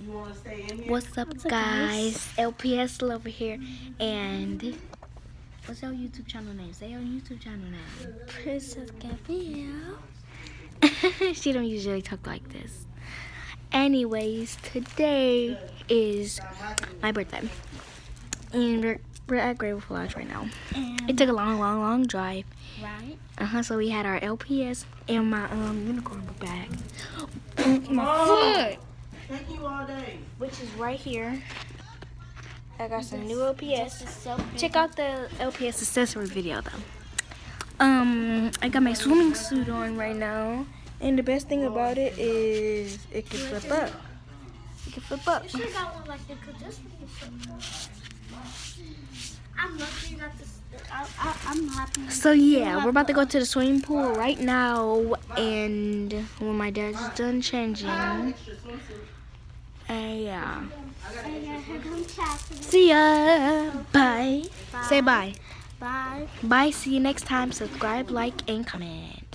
What's up, guys? LPS over here, and what's your YouTube channel name? Say your YouTube channel name. Princess Gabrielle. She don't usually talk like this. Anyways, today is my birthday, and we're at Grateful Lodge right now. And It took a long drive. right? So we had our LPS and my unicorn book bag. My foot, Thank you all day. which is right here. I got some new LPS. So Check out the LPS accessory video though. I got my swimming suit on right now, and the best thing about it is it can flip up. It can flip up. You should have got one like this, because this one is so I'm lucky you got this. I'm happy. So yeah, we're about to go to the swimming pool right now, and when my dad's done changing, yeah. See ya. Bye. Say bye. Bye. Bye. See you next time. Subscribe, like, and comment.